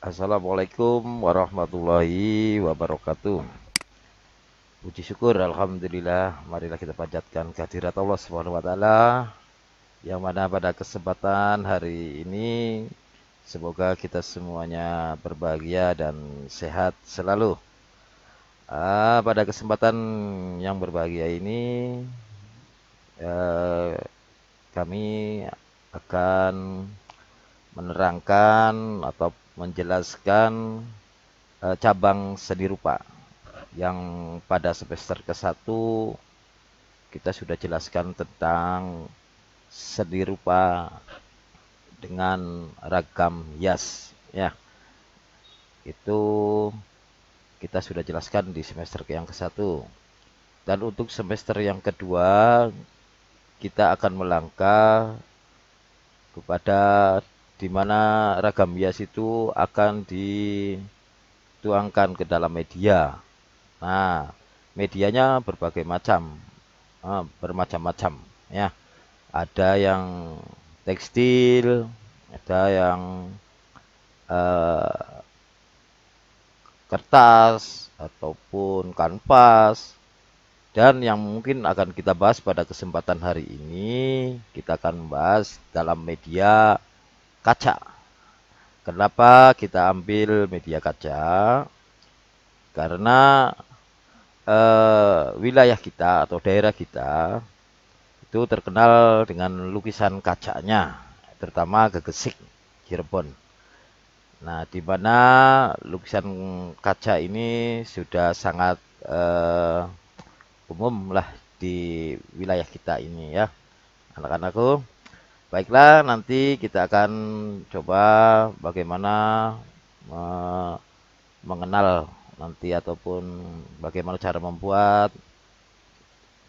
Assalamualaikum warahmatullahi wabarakatuh. Puji syukur alhamdulillah, marilah kita panjatkan kehadirat Allah Subhanahu wa taala yang mana pada kesempatan hari ini semoga kita semuanya berbahagia dan sehat selalu. Pada kesempatan yang berbahagia ini eh, kami akan menerangkan atau menjelaskan cabang seni rupa yang pada semester ke-1 kita sudah jelaskan tentang seni rupa dengan ragam hias ya. Itu kita sudah jelaskan di semester yang ke-1. Dan untuk semester yang kedua kita akan melangkah kepada di mana ragam hias itu akan dituangkan ke dalam media. Nah, medianya berbagai macam, bermacam-macam ya. Ada yang tekstil, ada yang eh, kertas ataupun kanvas, dan yang mungkin akan kita bahas pada kesempatan hari ini, kita akan membahas dalam media kaca. Kenapa kita ambil media kaca? Karena wilayah kita atau daerah kita itu terkenal dengan lukisan kacanya, terutama Gegesik, Cirebon. Nah, di mana lukisan kaca ini sudah sangat umum lah di wilayah kita ini ya, anak-anakku. Baiklah, nanti kita akan coba bagaimana mengenal nanti ataupun bagaimana cara membuat.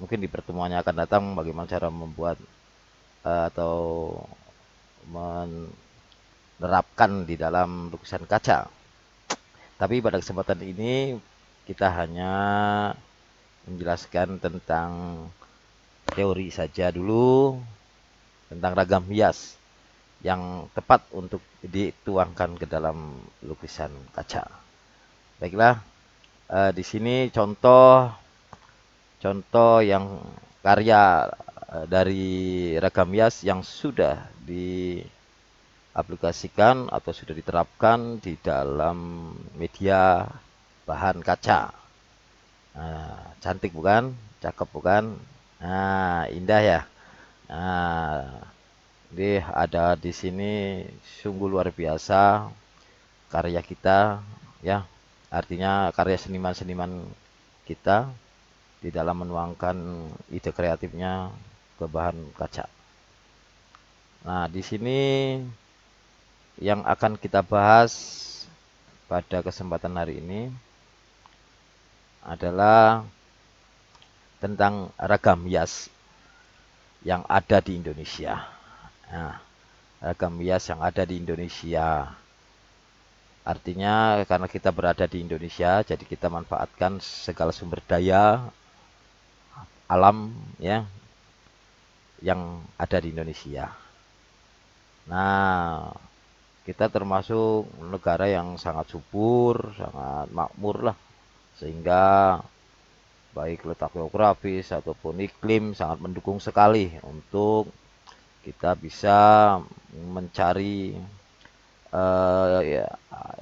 Mungkin di pertemuannya akan datang bagaimana cara membuat atau menerapkan di dalam lukisan kaca. Tapi pada kesempatan ini kita hanya menjelaskan tentang teori saja dulu tentang ragam hias yang tepat untuk dituangkan ke dalam lukisan kaca. Baiklah, di sini contoh yang karya dari ragam hias yang sudah diaplikasikan atau sudah diterapkan di dalam media bahan kaca. Nah, cantik bukan? Cakep bukan? Nah, indah ya. Nah, ini ada di sini sungguh luar biasa karya kita ya. Artinya karya seniman-seniman kita di dalam menuangkan ide kreatifnya ke bahan kaca. Nah, di sini yang akan kita bahas pada kesempatan hari ini adalah tentang ragam hias yang ada di Indonesia. Nah, ragam hias yang ada di Indonesia. Artinya karena kita berada di Indonesia, jadi kita manfaatkan segala sumber daya alam ya yang ada di Indonesia. Nah, kita termasuk negara yang sangat subur, sangat makmur lah, sehingga baik letak geografis ataupun iklim sangat mendukung sekali untuk kita bisa mencari ya,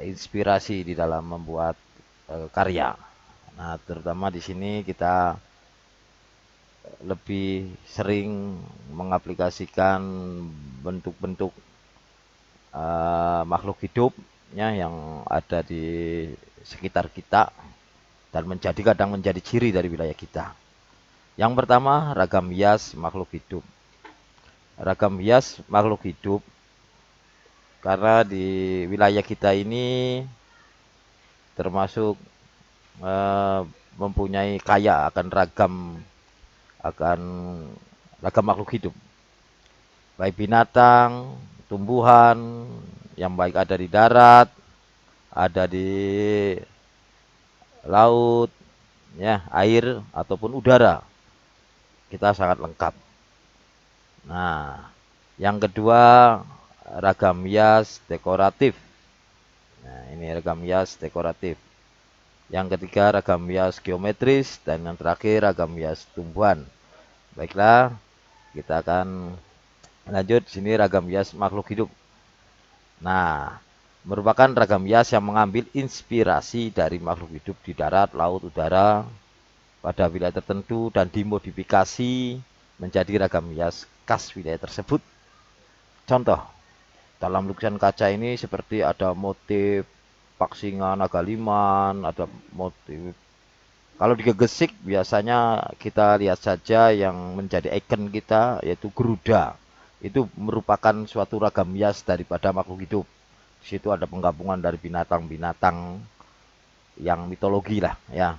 inspirasi di dalam membuat karya. Nah, terutama di sini kita lebih sering mengaplikasikan bentuk-bentuk makhluk hidup ya yang ada di sekitar kita dan kadang menjadi ciri dari wilayah kita. Yang pertama, ragam hias makhluk hidup. Ragam hias makhluk hidup karena di wilayah kita ini termasuk eh, mempunyai kaya akan ragam makhluk hidup, baik binatang, tumbuhan yang baik ada di darat, ada di laut, ya, air ataupun udara. Kita sangat lengkap. Nah, yang kedua ragam hias dekoratif. Nah, ini ragam hias dekoratif. Yang ketiga ragam hias geometris, dan yang terakhir ragam hias tumbuhan. Baiklah, kita akan lanjut. Sini ragam hias makhluk hidup. Nah, merupakan ragam hias yang mengambil inspirasi dari makhluk hidup di darat, laut, udara pada wilayah tertentu dan dimodifikasi menjadi ragam hias khas wilayah tersebut. Contoh, dalam lukisan kaca ini seperti ada motif Paksingan, Naga Liman, ada motif. Kalau di Gegesik biasanya kita lihat saja yang menjadi ikon kita yaitu Garuda. Itu merupakan suatu ragam hias daripada makhluk hidup. Di situ ada penggabungan dari binatang-binatang yang mitologi lah ya.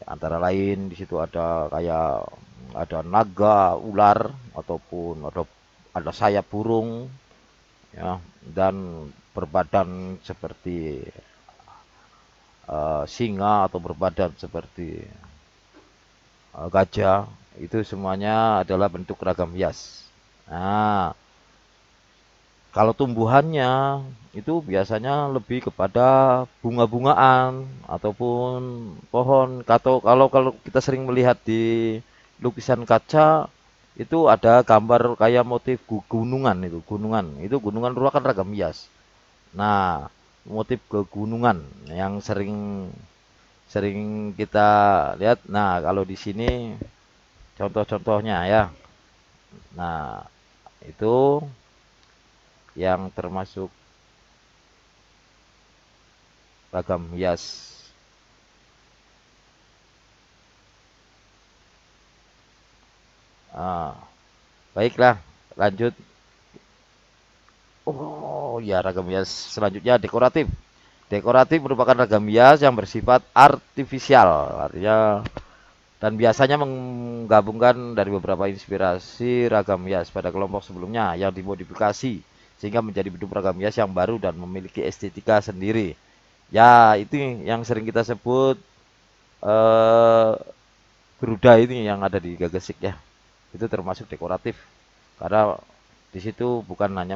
Antara lain di situ ada kayak ada naga, ular ataupun ada sayap burung ya, dan berbadan seperti singa atau berbadan seperti gajah. Itu semuanya adalah bentuk ragam hias. Nah, kalau tumbuhannya itu biasanya lebih kepada bunga-bungaan ataupun pohon. Atau kalau kita sering melihat di lukisan kaca itu ada gambar kayak motif gunungan itu, gunungan. Itu gunungan merupakan ragam hias. Nah, motif kegunungan yang sering sering kita lihat. Nah, kalau di sini contoh-contohnya ya. Nah, itu yang termasuk ragam hias. Ah, baiklah, lanjut. Oh ya, ragam hias selanjutnya dekoratif. Dekoratif merupakan ragam hias yang bersifat artifisial, artinya dan biasanya menggabungkan dari beberapa inspirasi ragam hias pada kelompok sebelumnya yang dimodifikasi sehingga menjadi bentuk ragam hias yang baru dan memiliki estetika sendiri. Ya, itu yang sering kita sebut eh, Garuda ini yang ada di Gegesik ya. Itu termasuk dekoratif karena di situ bukan hanya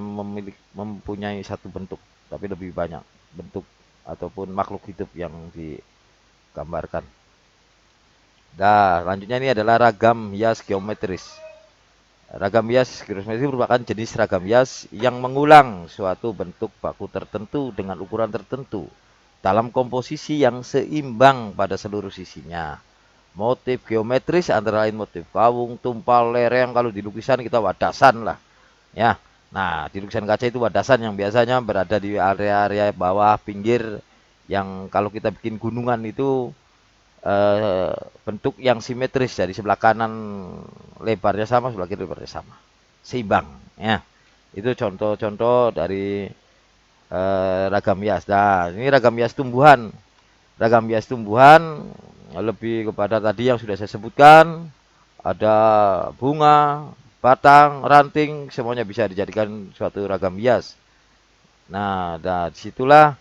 mempunyai satu bentuk, tapi lebih banyak bentuk ataupun makhluk hidup yang digambarkan. Nah, lanjutnya ini adalah ragam hias geometris. Ragam hias geometris merupakan jenis ragam hias yang mengulang suatu bentuk baku tertentu dengan ukuran tertentu dalam komposisi yang seimbang pada seluruh sisinya. Motif geometris antara lain motif kawung, tumpal, lereng. Kalau di lukisan kita wadasan lah, ya. Nah, di lukisan kaca itu wadasan yang biasanya berada di area-area bawah pinggir yang kalau kita bikin gunungan itu eh, bentuk yang simetris, dari sebelah kanan lebarnya sama, sebelah kiri lebarnya sama, seimbang ya. Itu contoh-contoh dari ragam hias. Nah, ini ragam hias tumbuhan. Ragam hias tumbuhan lebih kepada tadi yang sudah saya sebutkan, ada bunga, batang, ranting, semuanya bisa dijadikan suatu ragam hias. Nah, disitulah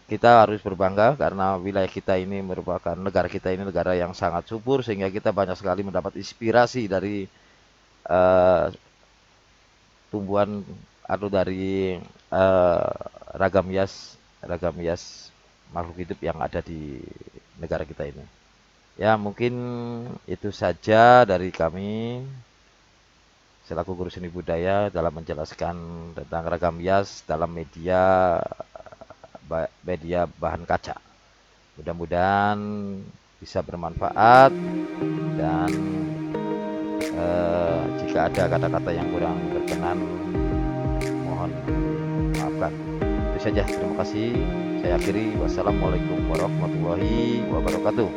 kita harus berbangga karena wilayah kita ini merupakan negara kita ini negara yang sangat subur sehingga kita banyak sekali mendapat inspirasi dari eh, tumbuhan atau dari eh, ragam hias makhluk hidup yang ada di negara kita ini. Ya, mungkin itu saja dari kami selaku guru seni budaya dalam menjelaskan tentang ragam hias dalam media bahan kaca. Mudah-mudahan bisa bermanfaat dan jika ada kata-kata yang kurang berkenan mohon maafkan. Itu saja, terima kasih. Saya akhiri. Wassalamualaikum warahmatullahi wabarakatuh.